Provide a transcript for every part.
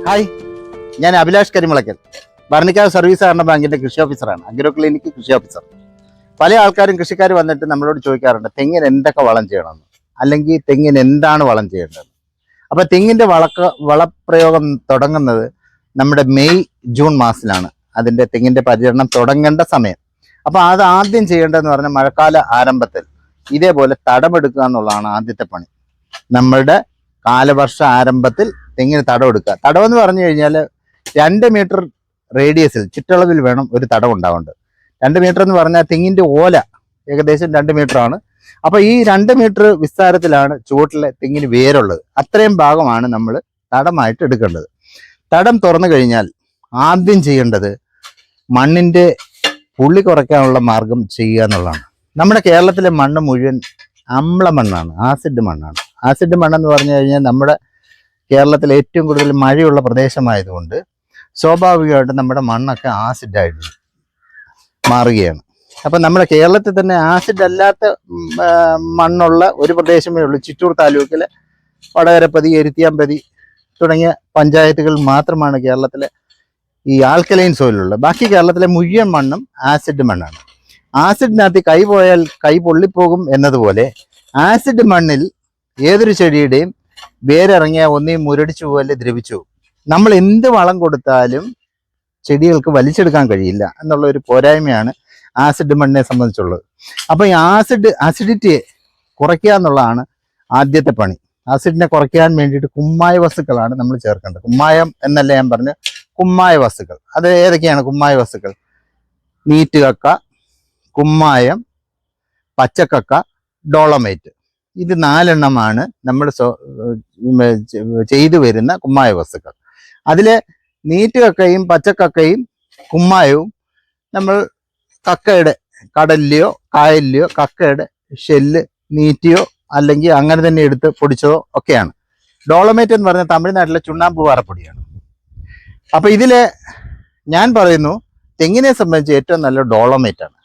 Hi, ഞാൻ Abhilash Karimulakkal, Bharanikkavu service സഹകരണ ബാങ്കിന്റെ കൃഷി ഓഫീസറാണ്, അഗ്രോ ക്ലിനിക്ക് കൃഷി ഓഫീസർ. പല ആൾക്കാരും കൃഷിക്കാർ വന്നിട്ട് നമ്മളോട് ചോദിക്കാറുണ്ട് തെങ്ങിന് എന്തൊക്കെ വളം ചെയ്യണമെന്ന്, അല്ലെങ്കിൽ തെങ്ങിന് എന്താണ് വളം ചെയ്യേണ്ടത്. അപ്പൊ തെങ്ങിന്റെ വളപ്രയോഗം തുടങ്ങുന്നത് നമ്മുടെ മെയ് ജൂൺ മാസത്തിലാണ് അതിന്റെ തെങ്ങിന്റെ പരിചരണം തുടങ്ങേണ്ട സമയം. അപ്പൊ അത് ആദ്യം ചെയ്യേണ്ടതെന്ന് പറഞ്ഞാൽ മഴക്കാല ആരംഭത്തിൽ ഇതേപോലെ തടമെടുക്കുക എന്നുള്ളതാണ് ആദ്യത്തെ പണി. നമ്മളുടെ കാലവർഷ ആരംഭത്തിൽ തെങ്ങിന് തടമെടുക്കുക. തടമെന്ന് പറഞ്ഞു കഴിഞ്ഞാൽ 2 മീറ്റർ റേഡിയസിൽ ചുറ്റളവിൽ വേണം ഒരു തടം ഉണ്ടാവേണ്ടത്. 2 മീറ്റർ എന്ന് പറഞ്ഞാൽ തെങ്ങിന്റെ ഓല ഏകദേശം 2 മീറ്റർ ആണ്. അപ്പൊ ഈ 2 മീറ്റർ വിസ്താരത്തിലാണ് ചുവട്ടിലെ തെങ്ങിന് വേരുള്ളത്. അത്രയും ഭാഗമാണ് നമ്മൾ തടമായിട്ട് എടുക്കേണ്ടത്. തടം തുറന്നു കഴിഞ്ഞാൽ ആദ്യം ചെയ്യേണ്ടത് മണ്ണിന്റെ പുള്ളി കുറയ്ക്കാനുള്ള മാർഗം ചെയ്യുക എന്നുള്ളതാണ്. നമ്മുടെ കേരളത്തിലെ മണ്ണ് മുഴുവൻ അമ്ല മണ്ണാണ്, ആസിഡ് മണ്ണാണ്. ആസിഡ് മണ്ണെന്ന് പറഞ്ഞു കഴിഞ്ഞാൽ നമ്മുടെ കേരളത്തിൽ ഏറ്റവും കൂടുതൽ മഴയുള്ള പ്രദേശമായതുകൊണ്ട് സ്വാഭാവികമായിട്ടും നമ്മുടെ മണ്ണൊക്കെ ആസിഡായിട്ട് മാറുകയാണ്. അപ്പം നമ്മുടെ കേരളത്തിൽ തന്നെ ആസിഡ് അല്ലാത്ത മണ്ണുള്ള ഒരു പ്രദേശമേ ഉള്ളൂ. ചിറ്റൂർ താലൂക്കിലെ വടകരപ്പതി, എരുത്തിയാമ്പതി തുടങ്ങിയ പഞ്ചായത്തുകൾ മാത്രമാണ് കേരളത്തിലെ ഈ ആൽക്കലൈൻ സോയിലുള്ളത്. ബാക്കി കേരളത്തിലെ മുഴുവൻ മണ്ണും ആസിഡ് മണ്ണാണ്. ആസിഡിനകത്ത് കൈ പോയാൽ കൈ പൊള്ളിപ്പോകും എന്നതുപോലെ ആസിഡ് മണ്ണിൽ ഏതൊരു ചെടിയുടെയും വേരിറങ്ങിയാൽ ഒന്നേ മുരടിച്ചു പോലെ ദ്രവിച്ചു. നമ്മൾ എന്ത് വളം കൊടുത്താലും ചെടികൾക്ക് വലിച്ചെടുക്കാൻ കഴിയില്ല എന്നുള്ള ഒരു പോരായ്മയാണ് ആസിഡ് മണ്ണിനെ സംബന്ധിച്ചുള്ളത്. അപ്പോൾ ഈ ആസിഡിറ്റിയെ കുറയ്ക്കുക എന്നുള്ളതാണ് ആദ്യത്തെ പണി. ആസിഡിനെ കുറയ്ക്കാൻ വേണ്ടിയിട്ട് കുമ്മായ വസ്തുക്കളാണ് നമ്മൾ ചേർക്കേണ്ടത്. കുമ്മായം എന്നല്ല ഞാൻ പറഞ്ഞു, കുമ്മായ വസ്തുക്കൾ. അത് ഏതൊക്കെയാണ് കുമ്മായ വസ്തുക്കൾ? നീറ്റുകക്ക, കുമ്മായം, പച്ചക്കക്ക, ഡോളമൈറ്റ്. ഇത് 4 എണ്ണമാണ് നമ്മൾ ചെയ്തു വരുന്ന കുമ്മായ വസ്തുക്കൾ. അതിലെ നീറ്റുകക്കയും പച്ചക്കക്കയും കുമ്മായവും നമ്മൾ കക്കയുടെ കടലിലെയോ കായലിലെയോ കക്കയുടെ ഷെല്ല് നീറ്റിയോ അല്ലെങ്കിൽ അങ്ങനെ തന്നെ എടുത്ത് പൊടിച്ചതോ ഒക്കെയാണ്. ഡോളമൈറ്റ് എന്ന് പറഞ്ഞാൽ തമിഴ്നാട്ടിലെ ചുണ്ണാമ്പ് പാറപ്പൊടിയാണ്. അപ്പൊ ഇതില് ഞാൻ പറയുന്നു തെങ്ങിനെ സംബന്ധിച്ച് ഏറ്റവും നല്ല ഡോളമൈറ്റ് ആണ്.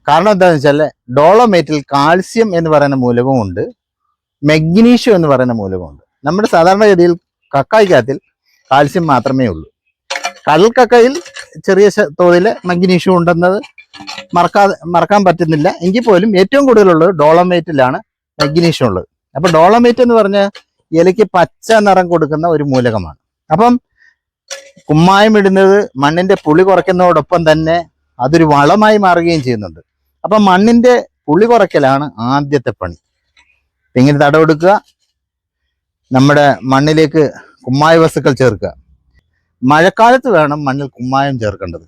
കാരണം എന്താണെന്ന് വെച്ചാൽ ഡോളമൈറ്റിൽ കാൽസ്യം എന്ന് പറയുന്ന മൂലകമുണ്ട്, മഗ്നീഷ്യം എന്ന് പറയുന്ന മൂലകമുണ്ട്. നമ്മുടെ സാധാരണഗതിയിൽ കക്കായ്ക്കകത്തിൽ കാൽസ്യം മാത്രമേ ഉള്ളൂ. കടൽക്കക്കയിൽ ചെറിയ തോതിൽ മഗ്നീഷ്യം ഉണ്ടെന്നത് മറക്കാൻ പറ്റുന്നില്ല. എങ്കിൽ പോലും ഏറ്റവും കൂടുതലുള്ളത് ഡോളമൈറ്റിലാണ് മഗ്നീഷ്യം ഉള്ളത്. അപ്പൊ ഡോളമൈറ്റ് എന്ന് പറഞ്ഞാൽ ഇലയ്ക്ക് പച്ച നിറം കൊടുക്കുന്ന ഒരു മൂലകമാണ്. അപ്പം കുമ്മായം ഇടുന്നത് മണ്ണിന്റെ പുളി കുറയ്ക്കുന്നതോടൊപ്പം തന്നെ അതൊരു വളമായി മാറുകയും ചെയ്യുന്നുണ്ട്. അപ്പൊ മണ്ണിന്റെ പുളി കുറയ്ക്കലാണ് ആദ്യത്തെ പണി. തെങ്ങിന് തടമെടുക്കുക, നമ്മുടെ മണ്ണിലേക്ക് കുമ്മായ വസ്തുക്കൾ ചേർക്കുക. മഴക്കാലത്ത് വേണം മണ്ണിൽ കുമ്മായം ചേർക്കേണ്ടത്.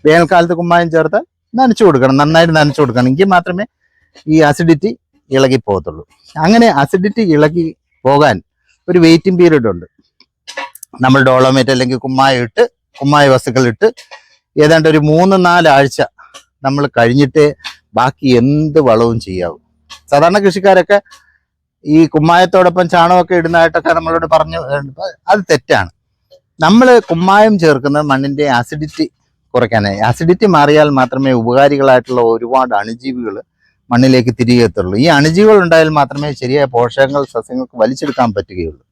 വേനൽക്കാലത്ത് കുമ്മായം ചേർത്താൽ നനച്ചു കൊടുക്കണം, നന്നായിട്ട് നനച്ചു കൊടുക്കണം. എങ്കിൽ മാത്രമേ ഈ അസിഡിറ്റി ഇളകി പോകത്തുള്ളൂ. അങ്ങനെ അസിഡിറ്റി ഇളകി പോകാൻ ഒരു വെയിറ്റിംഗ് പീരീഡ് ഉണ്ട്. നമ്മൾ ഡോളമൈറ്റ് അല്ലെങ്കിൽ കുമ്മായ വസ്തുക്കൾ ഇട്ട് ഏതാണ്ട് ഒരു 3-4 ആഴ്ച നമ്മൾ കഴിഞ്ഞിട്ടേ ബാക്കി എന്ത് വളവും ചെയ്യാവൂ. സാധാരണ കൃഷിക്കാരൊക്കെ ഈ കുമ്മായത്തോടൊപ്പം ചാണകമൊക്കെ ഇടുന്നതായിട്ടൊക്കെ നമ്മളോട് പറഞ്ഞു. അത് തെറ്റാണ്. നമ്മൾ കുമ്മായം ചേർക്കുന്നത് മണ്ണിന്റെ ആസിഡിറ്റി കുറയ്ക്കാനായി. ആസിഡിറ്റി മാറിയാൽ മാത്രമേ ഉപകാരികളായിട്ടുള്ള ഒരുപാട് അണുജീവികൾ മണ്ണിലേക്ക് തിരികെ എത്തുള്ളൂ. ഈ അണുജീവികൾ ഉണ്ടായാൽ മാത്രമേ ശരിയായ പോഷകങ്ങൾ സസ്യങ്ങൾക്ക് വലിച്ചെടുക്കാൻ പറ്റുകയുള്ളൂ.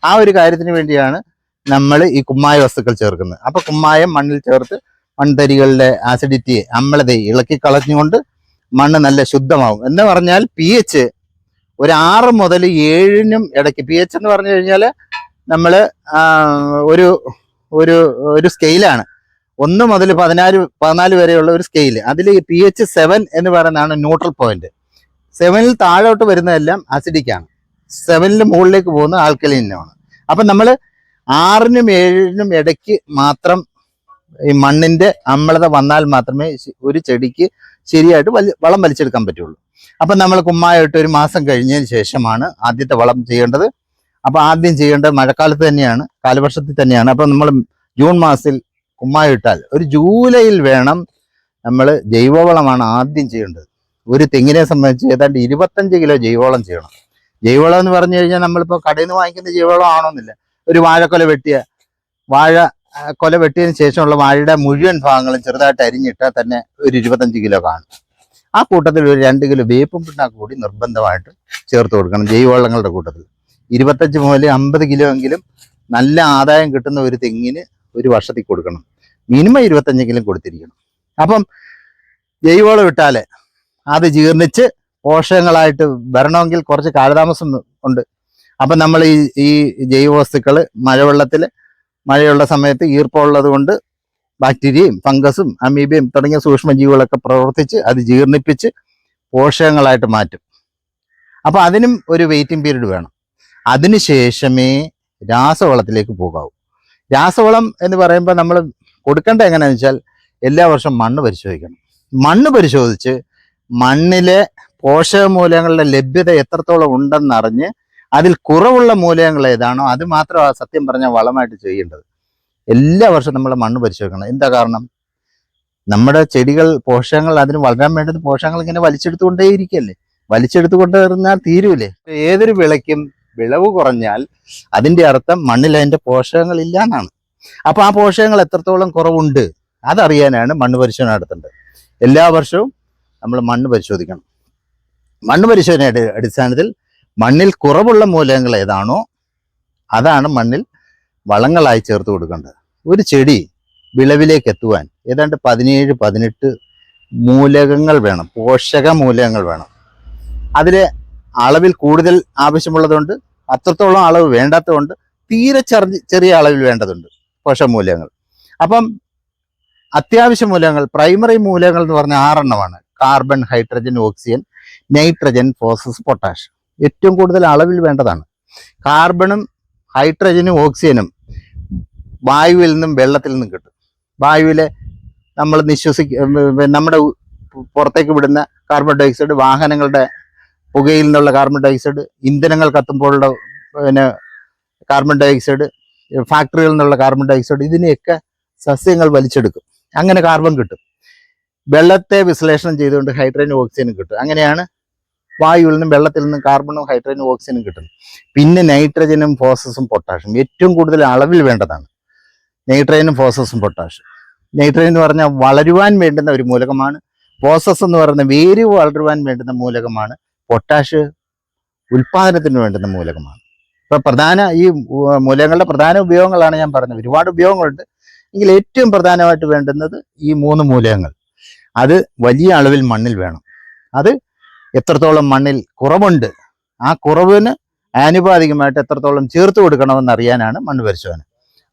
ആ ഒരു കാര്യത്തിന് വേണ്ടിയാണ് നമ്മൾ ഈ കുമ്മായ വസ്തുക്കൾ ചേർക്കുന്നത്. അപ്പൊ കുമ്മായം മണ്ണിൽ ചേർത്ത് മൺതരികളുടെ ആസിഡിറ്റിയെ, അമ്ലതയെ ഇളക്കി കളഞ്ഞുകൊണ്ട് മണ്ണ് നല്ല ശുദ്ധമാവും. എന്ന് പറഞ്ഞാൽ pH ഒരു 6 മുതൽ 7 ഇടയ്ക്ക്. pH എന്ന് പറഞ്ഞു കഴിഞ്ഞാൽ നമ്മൾ ഒരു സ്കെയിലാണ്. 1 മുതൽ 14 വരെയുള്ള ഒരു സ്കെയില്. അതിൽ pH 7 എന്ന് പറയുന്നതാണ് ന്യൂട്രൽ പോയിന്റ്. 7-ൽ താഴോട്ട് വരുന്നതെല്ലാം അസിഡിക്കാണ്, 7-ൽ മുകളിലേക്ക് പോകുന്ന ആൽക്കലൈനാണ്. അപ്പം നമ്മൾ 6-നും 7-നും ഇടയ്ക്ക് മാത്രം ഈ മണ്ണിന്റെ അമ്ലത വന്നാൽ മാത്രമേ ഒരു ചെടിക്ക് ശരിയായിട്ട് വളം വലിച്ചെടുക്കാൻ പറ്റുള്ളൂ. അപ്പം നമ്മൾ കുമ്മായിട്ട് 1 മാസം കഴിഞ്ഞതിന് ശേഷമാണ് ആദ്യത്തെ വളം ചെയ്യേണ്ടത്. അപ്പൊ ആദ്യം ചെയ്യേണ്ടത് മഴക്കാലത്ത് തന്നെയാണ്, കാലവർഷത്തിൽ തന്നെയാണ്. അപ്പൊ നമ്മൾ ജൂൺ മാസത്തിൽ കുമ്മായം ഇട്ടാൽ ഒരു ജൂലൈയിൽ വേണം നമ്മൾ ജൈവവളമാണ് ആദ്യം ചെയ്യേണ്ടത്. ഒരു തെങ്ങിനെ സംബന്ധിച്ച് ഏതാണ്ട് 25 കിലോ ജൈവവളം ചെയ്യണം. ജൈവവളം എന്ന് പറഞ്ഞു കഴിഞ്ഞാൽ നമ്മളിപ്പോൾ കടയിൽ നിന്ന് വാങ്ങിക്കുന്ന ജൈവവളം ആണോന്നില്ല. ഒരു വാഴക്കൊല വെട്ടിയതിന് ശേഷമുള്ള വാഴയുടെ മുഴുവൻ ഭാഗങ്ങളും ചെറുതായിട്ട് അരിഞ്ഞിട്ടാൽ തന്നെ ഒരു 25 കിലോ കാണും. ആ കൂട്ടത്തിൽ ഒരു 2 കിലോ വേപ്പും പിണ്ണാക്ക് കൂടി നിർബന്ധമായിട്ട് ചേർത്ത് കൊടുക്കണം ജൈവവളങ്ങളുടെ കൂട്ടത്തിൽ. 25 മുതൽ 50 കിലോ എങ്കിലും നല്ല ആദായം കിട്ടുന്ന ഒരു തെങ്ങിന് ഒരു വർഷത്തിൽ കൊടുക്കണം, മിനിമം 25 കൊടുത്തിരിക്കണം. അപ്പം ജൈവവളം ഇട്ടാല് അത് ജീർണിച്ച് പോഷകങ്ങളായിട്ട് വരണമെങ്കിൽ കുറച്ച് കാലതാമസം ഉണ്ട്. അപ്പം നമ്മൾ ഈ ജൈവവസ്തുക്കൾ മഴയുള്ള സമയത്ത് ഈർപ്പമുള്ളത് കൊണ്ട് ബാക്ടീരിയയും ഫംഗസും അമീബയും തുടങ്ങിയ സൂക്ഷ്മജീവികളൊക്കെ പ്രവർത്തിച്ച് അത് ജീർണിപ്പിച്ച് പോഷകങ്ങളായിട്ട് മാറ്റും. അപ്പം അതിനും ഒരു വെയിറ്റിംഗ് പീരീഡ് വേണം. അതിനുശേഷമേ രാസവളത്തിലേക്ക് പോകാവൂ. രാസവളം എന്ന് പറയുമ്പോൾ നമ്മൾ കൊടുക്കേണ്ട എങ്ങനെയാണെന്ന് വെച്ചാൽ എല്ലാ വർഷവും മണ്ണ് പരിശോധിക്കണം. മണ്ണ് പരിശോധിച്ച് മണ്ണിലെ പോഷകമൂലകങ്ങളുടെ ലഭ്യത എത്രത്തോളം ഉണ്ടെന്നറിഞ്ഞ് അതിൽ കുറവുള്ള മൂലകങ്ങൾ ഏതാണോ അത് മാത്രമാണ് സത്യം പറഞ്ഞാൽ വളമായിട്ട് ചെയ്യേണ്ടത്. എല്ലാ വർഷവും നമ്മൾ മണ്ണ് പരിശോധിക്കണം. എന്താ കാരണം? നമ്മുടെ ചെടികൾ പോഷകങ്ങൾ അതിന് വളരാൻ വേണ്ടുന്ന പോഷകങ്ങൾ ഇങ്ങനെ വലിച്ചെടുത്തുകൊണ്ടേയിരിക്കല്ലേ. വലിച്ചെടുത്തുകൊണ്ടിരുന്നാൽ തീരൂലേ. ഏതൊരു വിളയ്ക്കും വിളവ് കുറഞ്ഞാൽ അതിൻ്റെ അർത്ഥം മണ്ണിൽ അതിൻ്റെ പോഷകങ്ങൾ ഇല്ല എന്നാണ്. അപ്പോൾ ആ പോഷകങ്ങൾ എത്രത്തോളം കുറവുണ്ട് അതറിയാനാണ് മണ്ണ് പരിശോധന നടത്തേണ്ടത്. എല്ലാ വർഷവും നമ്മൾ മണ്ണ് പരിശോധിക്കണം. മണ്ണ് പരിശോധനയുടെ അടിസ്ഥാനത്തിൽ മണ്ണിൽ കുറവുള്ള മൂലകങ്ങൾ ഏതാണോ അതാണ് മണ്ണിൽ വളങ്ങളായി ചേർത്ത് കൊടുക്കേണ്ടത്. ഒരു ചെടി വിളവിലേക്ക് എത്തുവാൻ ഏതാണ്ട് 17-18 മൂലകങ്ങൾ വേണം, പോഷക മൂലകങ്ങൾ വേണം. അതിൽ അളവിൽ കൂടുതൽ ആവശ്യമുള്ളതുകൊണ്ട്, അത്രത്തോളം അളവ് വേണ്ടാത്തതുകൊണ്ട്, തീരെ ചെറിയ അളവിൽ വേണ്ടതുണ്ട് പോഷകമൂലകങ്ങൾ. അപ്പം അത്യാവശ്യ മൂലകങ്ങൾ, പ്രൈമറി മൂലകങ്ങൾ എന്ന് പറഞ്ഞാൽ 6 എണ്ണമാണ്. Carbon, hydrogen, oxygen, nitrogen, phosphorus, potash. ഏറ്റവും കൂടുതൽ അളവിൽ വേണ്ടതാണ്. കാർബണും ഹൈഡ്രജനും ഓക്സിജനും വായുവിൽ നിന്നും വെള്ളത്തിൽ നിന്നും കിട്ടും. വായുവിലെ നമ്മൾ നമ്മുടെ പുറത്തേക്ക് വിടുന്ന കാർബൺ ഡൈ ഓക്സൈഡ്, വാഹനങ്ങളുടെ പുകയിൽ നിന്നുള്ള കാർബൺ ഡൈ ഓക്സൈഡ്, ഇന്ധനങ്ങൾ കത്തുമ്പോഴുള്ള കാർബൺ ഡൈ ഓക്സൈഡ്, ഫാക്ടറികളിൽ നിന്നുള്ള കാർബൺ ഡൈ ഓക്സൈഡ്, ഇതിനെയൊക്കെ സസ്യങ്ങൾ വലിച്ചെടുക്കും. അങ്ങനെ കാർബൺ കിട്ടും. വെള്ളത്തെ വിശ്ലേഷണം ചെയ്തുകൊണ്ട് ഹൈഡ്രജനും ഓക്സിജനും കിട്ടും. അങ്ങനെയാണ് വായുവിൽ നിന്നും വെള്ളത്തിൽ നിന്നും കാർബണും ഹൈഡ്രജനും ഓക്സിജനും കിട്ടുന്നത്. പിന്നെ നൈട്രജനും ഫോസ്ഫറസും പൊട്ടാഷും ഏറ്റവും കൂടുതൽ അളവിൽ വേണ്ടതാണ്. നൈട്രജനും ഫോസ്ഫറസും പൊട്ടാഷും. നൈട്രജൻ എന്ന് പറഞ്ഞാൽ വളരുവാൻ വേണ്ടുന്ന ഒരു മൂലകമാണ്. ഫോസ്ഫറസ് എന്ന് പറയുന്ന വേര് വളരുവാൻ വേണ്ടുന്ന മൂലകമാണ്. പൊട്ടാഷ് ഉൽപാദനത്തിന് വേണ്ടുന്ന മൂലകമാണ്. ഇപ്പൊ ഈ മൂലകങ്ങളുടെ പ്രധാന ഉപയോഗങ്ങളാണ് ഞാൻ പറഞ്ഞത്. ഒരുപാട് ഉപയോഗങ്ങളുണ്ട്. എങ്കിൽ ഏറ്റവും പ്രധാനമായിട്ട് വേണ്ടുന്നത് ഈ 3 മൂലകങ്ങൾ. അത് വലിയ അളവിൽ മണ്ണിൽ വേണം. അത് എത്രത്തോളം മണ്ണിൽ കുറവുണ്ട്, ആ കുറവിന് ആനുപാതികമായിട്ട് എത്രത്തോളം ചേർത്ത് കൊടുക്കണമെന്ന് അറിയാനാണ് മണ്ണ് പരിശോധന.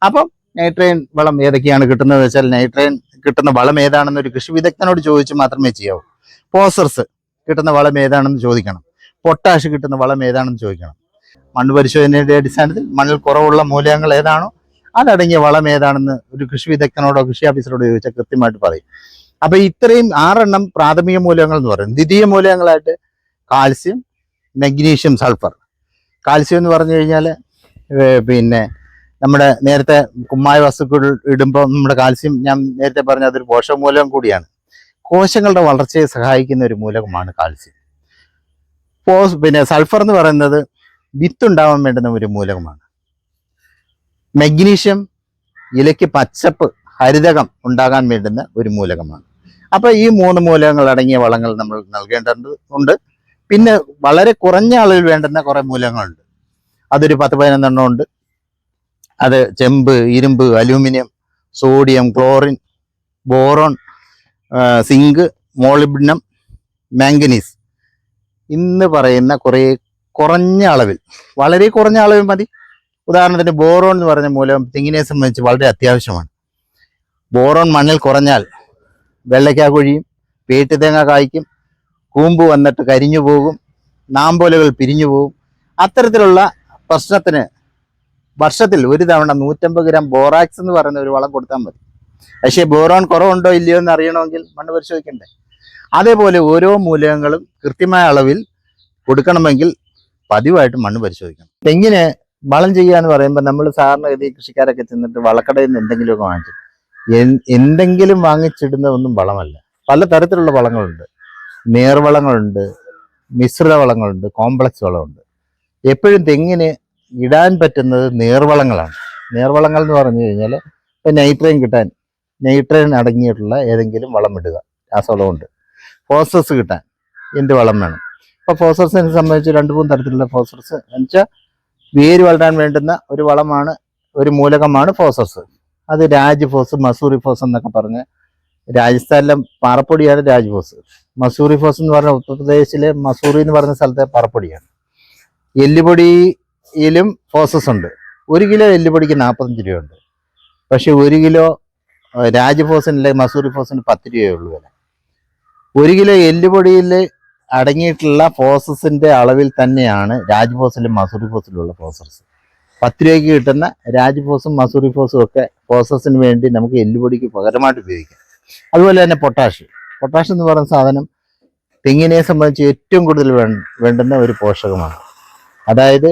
അപ്പം നൈട്രജൻ വളം ഏതൊക്കെയാണ് കിട്ടുന്നത് വെച്ചാൽ, നൈട്രജൻ കിട്ടുന്ന വളം ഏതാണെന്ന് ഒരു കൃഷി വിദഗ്ധനോട് ചോദിച്ച് മാത്രമേ ചെയ്യാവൂ. ഫോസ്ഫറസ് കിട്ടുന്ന വളം ഏതാണെന്ന് ചോദിക്കണം. പൊട്ടാഷ് കിട്ടുന്ന വളം ഏതാണെന്ന് ചോദിക്കണം. മണ്ണ് പരിശോധനയുടെ അടിസ്ഥാനത്തിൽ മണ്ണിൽ കുറവുള്ള മൂലകങ്ങൾ ഏതാണോ അതടങ്ങിയ വളം ഏതാണെന്ന് ഒരു കൃഷി വിദഗ്ധനോടോ കൃഷി ഓഫീസറോടോ ചോദിച്ചാൽ കൃത്യമായിട്ട് പറയും. അപ്പൊ ഇത്രയും 6 എണ്ണം പ്രാഥമിക മൂലകങ്ങൾ എന്ന് പറയുന്നത്. ദ്വിതീയ മൂലകങ്ങളായിട്ട് കാൽസ്യം, മഗ്നീഷ്യം, സൾഫർ. കാൽസ്യം എന്ന് പറഞ്ഞു കഴിഞ്ഞാൽ പിന്നെ നമ്മുടെ നേരത്തെ കുമ്മായ വസ്തുക്കൾ ഇടുമ്പോൾ നമ്മുടെ കാൽസ്യം, ഞാൻ നേരത്തെ പറഞ്ഞ അതൊരു പോഷക മൂലകം കൂടിയാണ്. കോശങ്ങളുടെ വളർച്ചയെ സഹായിക്കുന്ന ഒരു മൂലകമാണ് കാൽസ്യം. പിന്നെ സൾഫർ എന്ന് പറയുന്നത് വിത്തുണ്ടാവാൻ വേണ്ടുന്ന ഒരു മൂലകമാണ്. മഗ്നീഷ്യം ഇലയ്ക്ക് പച്ചപ്പ്, ഹരിതകം ഉണ്ടാകാൻ വേണ്ടുന്ന ഒരു മൂലകമാണ്. അപ്പൊ ഈ 3 മൂലകങ്ങൾ അടങ്ങിയ വളങ്ങൾ നമ്മൾ നൽകേണ്ടതുണ്ട്. പിന്നെ വളരെ കുറഞ്ഞ അളവിൽ വേണ്ടുന്ന കുറെ മൂലകങ്ങളുണ്ട്. അതൊരു 10-11 എണ്ണം ഉണ്ട്. അത് ചെമ്പ്, ഇരുമ്പ്, aluminium, sodium, chlorine, boron, zinc, molybdenum, manganese ഇന്ന് പറയുന്ന കുറഞ്ഞ അളവിൽ, വളരെ കുറഞ്ഞ അളവിൽ മതി. ഉദാഹരണത്തിന് ബോറോൺ എന്ന് പറഞ്ഞ മൂലകം തെങ്ങിനെ സംബന്ധിച്ച് വളരെ അത്യാവശ്യമാണ്. ബോറോൺ മണ്ണിൽ കുറഞ്ഞാൽ വെള്ളയ്ക്ക കൊഴിയും, പേട്ടുതേങ്ങ കായ്ക്കും, കൂമ്പ് വന്നിട്ട് കരിഞ്ഞു പോകും, നാമ്പോലകൾ പിരിഞ്ഞു പോകും. അത്തരത്തിലുള്ള പ്രശ്നത്തിന് വർഷത്തിൽ ഒരു തവണ 150 ഗ്രാം ബോറാക്സ് എന്ന് പറയുന്ന ഒരു വളം കൊടുത്താൽ മതി. പക്ഷേ ബോറോൺ കുറവുണ്ടോ ഇല്ലയോ എന്ന് അറിയണമെങ്കിൽ മണ്ണ് പരിശോധിക്കണ്ടേ. അതേപോലെ ഓരോ മൂലകങ്ങളും കൃത്യമായ അളവിൽ കൊടുക്കണമെങ്കിൽ പതിവായിട്ട് മണ്ണ് പരിശോധിക്കണം. തെങ്ങിന് വളം ചെയ്യുക എന്ന് പറയുമ്പോൾ നമ്മൾ സാധാരണഗതി കൃഷിക്കാരൊക്കെ ചെന്നിട്ട് വളക്കടയിൽ നിന്ന് എന്തെങ്കിലുമൊക്കെ വാങ്ങിച്ചു, എന്തെങ്കിലും വാങ്ങിച്ചിടുന്ന ഒന്നും വളമല്ല. പല തരത്തിലുള്ള വളങ്ങളുണ്ട്. നേർവളങ്ങളുണ്ട്, മിശ്രിത വളങ്ങളുണ്ട്, കോംപ്ലക്സ് വളമുണ്ട്. എപ്പോഴും തെങ്ങിന് ഇടാൻ പറ്റുന്നത് നേർവളങ്ങളാണ്. നേർവളങ്ങൾ എന്ന് പറഞ്ഞു കഴിഞ്ഞാൽ ഇപ്പം നൈട്രജൻ കിട്ടാൻ നൈട്രജൻ അടങ്ങിയിട്ടുള്ള ഏതെങ്കിലും വളം ഇടുക, രാസവളമുണ്ട്. ഫോസ്ഫറസ് കിട്ടാൻ എന്ത് വളം വേണം? അപ്പോൾ ഫോസ്ഫറസിനെ സംബന്ധിച്ച് 2-3 തരത്തിലുള്ള ഫോസ്ഫറസ് എന്ന് വെച്ചാൽ വേര് വളരാൻ വേണ്ടുന്ന ഒരു വളമാണ് ഒരു മൂലകമാണ് ഫോസസ്. അത് രാജ്ഫോസ്, മസൂറി ഫോസ് എന്നൊക്കെ പറഞ്ഞ് രാജസ്ഥാനിലെ പാറപ്പൊടിയാണ് രാജ്ഫോസ്. മസൂറി ഫോസ് എന്ന് പറഞ്ഞ ഉത്തർപ്രദേശിലെ മസൂറി എന്ന് പറഞ്ഞ സ്ഥലത്തെ പാറപ്പൊടിയാണ്. എല്ലുപൊടിയിലും ഫോസസ് ഉണ്ട്. 1 കിലോ എല്ലുപൊടിക്ക് 45 രൂപയുണ്ട്. പക്ഷെ 1 കിലോ രാജ്ഫോസിന് മസൂറി ഫോസിന് 10 രൂപയേ ഉള്ളൂ വില. 1 കിലോ എല്ലുപൊടിയിൽ അടങ്ങിയിട്ടുള്ള ഫോസസിന്റെ അളവിൽ തന്നെയാണ് രാജ്ഫോസിലും മസൂറി ഫോസിലുള്ള ഫോസസ്. 10 രൂപയ്ക്ക് കിട്ടുന്ന രാജ്ഫോസും മസൂറി ഫോസും ഒക്കെ ഫോസസിന് വേണ്ടി നമുക്ക് എല്ലുപൊടിക്ക് പകരമായിട്ട് ഉപയോഗിക്കാം. അതുപോലെ തന്നെ പൊട്ടാഷ് എന്ന് പറയുന്ന സാധനം തെങ്ങിനെ സംബന്ധിച്ച് ഏറ്റവും കൂടുതൽ വേണ്ടുന്ന ഒരു പോഷകമാണ്. അതായത്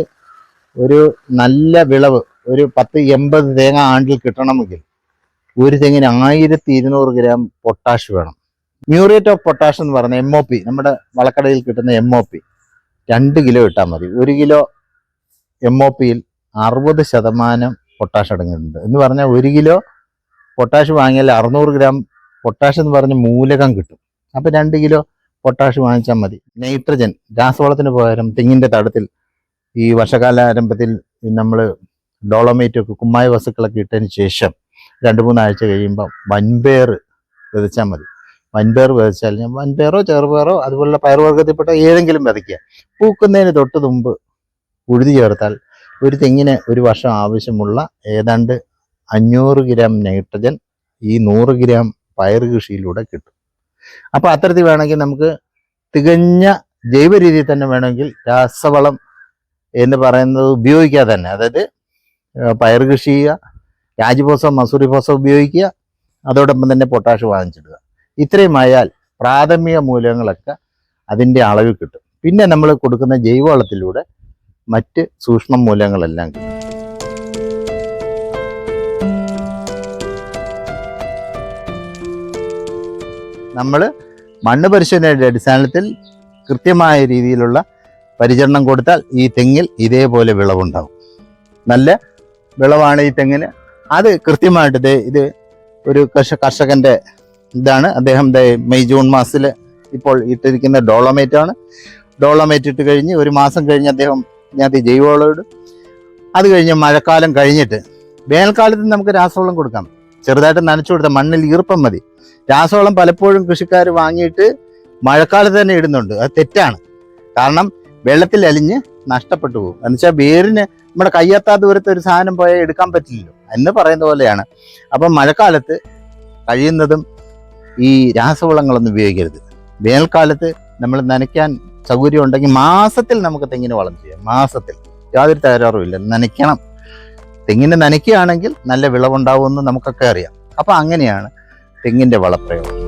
ഒരു നല്ല വിളവ്, ഒരു 10-80 തേങ്ങ ആണ്ടിൽ കിട്ടണമെങ്കിൽ ഒരു തെങ്ങിന് 1200 ഗ്രാം പൊട്ടാഷ് വേണം. മ്യൂറേറ്റ് ഓഫ് പൊട്ടാഷ് എന്ന് പറഞ്ഞ MOP, നമ്മുടെ വളക്കടയിൽ കിട്ടുന്ന MOP 2 കിലോ ഇട്ടാൽ മതി. 1 കിലോ MOPയിൽ 60% പൊട്ടാഷ് അടങ്ങിയിട്ടുണ്ട്. എന്ന് പറഞ്ഞാൽ 1 കിലോ പൊട്ടാഷ് വാങ്ങിയാൽ 600 ഗ്രാം പൊട്ടാഷ് എന്ന് പറഞ്ഞ മൂലകം കിട്ടും. അപ്പം 2 കിലോ പൊട്ടാഷ് വാങ്ങിച്ചാൽ മതി. നൈട്രജൻ, രാസവളത്തിന് പകരം തെങ്ങിൻ്റെ തടത്തിൽ ഈ വർഷകാല ആരംഭത്തിൽ നമ്മൾ ഡോളോമൈറ്റ് ഒക്കെ കുമ്മായ വസ്തുക്കളൊക്കെ ഇട്ടതിന് ശേഷം 2-3 ആഴ്ച കഴിയുമ്പോൾ വൻപയർ വിതച്ചാൽ മതി. വൻപയർ വിതച്ചാൽ വൻപയറോ ചെറുപയറോ അതുപോലുള്ള പയറുവർഗ്ഗത്തിൽപ്പെട്ട ഏതെങ്കിലും വിതയ്ക്കുക. പൂക്കുന്നതിന് തൊട്ട് മുമ്പ് ഉഴുതി ചേർത്താൽ ഒരു തെങ്ങിന് ഒരു വർഷം ആവശ്യമുള്ള ഏതാണ്ട് 500 ഗ്രാം നൈട്രജൻ ഈ 100 ഗ്രാം പയർ കൃഷിയിലൂടെ കിട്ടും. അപ്പോൾ അത്തരത്തിൽ വേണമെങ്കിൽ നമുക്ക് തികഞ്ഞ ജൈവ രീതിയിൽ തന്നെ വേണമെങ്കിൽ രാസവളം എന്ന് പറയുന്നത് ഉപയോഗിക്കാതെ തന്നെ, അതായത് പയർ കൃഷി ചെയ്യുക, രാജ്ഫോസോ മസൂറി ഫോസോ ഉപയോഗിക്കുക, അതോടൊപ്പം തന്നെ പൊട്ടാഷ് വാങ്ങിച്ചിടുക. ഇത്രയുമായാൽ പ്രാഥമിക മൂലകങ്ങളൊക്കെ അതിൻ്റെ അളവിൽ കിട്ടും. പിന്നെ നമ്മൾ കൊടുക്കുന്ന ജൈവവളത്തിലൂടെ മറ്റ് സൂക്ഷ്മ മൂലകങ്ങളെല്ലാം കിട്ടും. നമ്മൾ മണ്ണ് പരിശോധനയുടെ അടിസ്ഥാനത്തിൽ കൃത്യമായ രീതിയിലുള്ള പരിചരണം കൊടുത്താൽ ഈ തെങ്ങിൽ ഇതേപോലെ വിളവുണ്ടാവും. നല്ല വിളവാണ് ഈ തെങ്ങിന്. അത് കൃത്യമായിട്ട് ഇത് ഒരു കർഷകൻ്റെ ഇതാണ്. അദ്ദേഹം മെയ് ജൂൺ മാസത്തിൽ ഇപ്പോൾ ഇട്ടിരിക്കുന്ന ഡോളോമൈറ്റ് ആണ്. ഡോളോമൈറ്റ് ഇട്ട് കഴിഞ്ഞ് 1 മാസം കഴിഞ്ഞ് അദ്ദേഹം ഇതിനകത്ത് ജൈവവളം ഇടും. അത് കഴിഞ്ഞ് മഴക്കാലം കഴിഞ്ഞിട്ട് വേനൽക്കാലത്ത് നമുക്ക് രാസവളം കൊടുക്കാം. ചെറുതായിട്ട് നനച്ചു കൊടുത്താൽ മണ്ണിൽ ഈർപ്പം മതി. രാസവളം പലപ്പോഴും കൃഷിക്കാർ വാങ്ങിയിട്ട് മഴക്കാലത്ത് തന്നെ ഇടുന്നുണ്ട്. അത് തെറ്റാണ്. കാരണം വെള്ളത്തിൽ അലിഞ്ഞ് നഷ്ടപ്പെട്ടു പോകും. എന്നുവെച്ചാൽ വേരിന് നമ്മുടെ കയ്യെത്താ ദൂരത്ത് ഒരു സാധനം പോയാൽ എടുക്കാൻ പറ്റില്ലല്ലോ എന്ന് പറയുന്ന പോലെയാണ്. അപ്പം മഴക്കാലത്ത് കഴിയുന്നതും ഈ രാസവളങ്ങളൊന്നും ഉപയോഗിക്കരുത്. വേനൽക്കാലത്ത് നമ്മൾ നനയ്ക്കാൻ സൗകര്യം ഉണ്ടെങ്കിൽ മാസത്തിൽ നമുക്ക് തെങ്ങിന് വളം ചെയ്യാം. മാസത്തിൽ യാതൊരു തകരാറുമില്ല. നനയ്ക്കണം. തെങ്ങിന് നനയ്ക്കുകയാണെങ്കിൽ നല്ല വിളവുണ്ടാവുമെന്ന് നമുക്കൊക്കെ അറിയാം. അപ്പം അങ്ങനെയാണ് തെങ്ങിൻ്റെ വളപ്രയോഗം.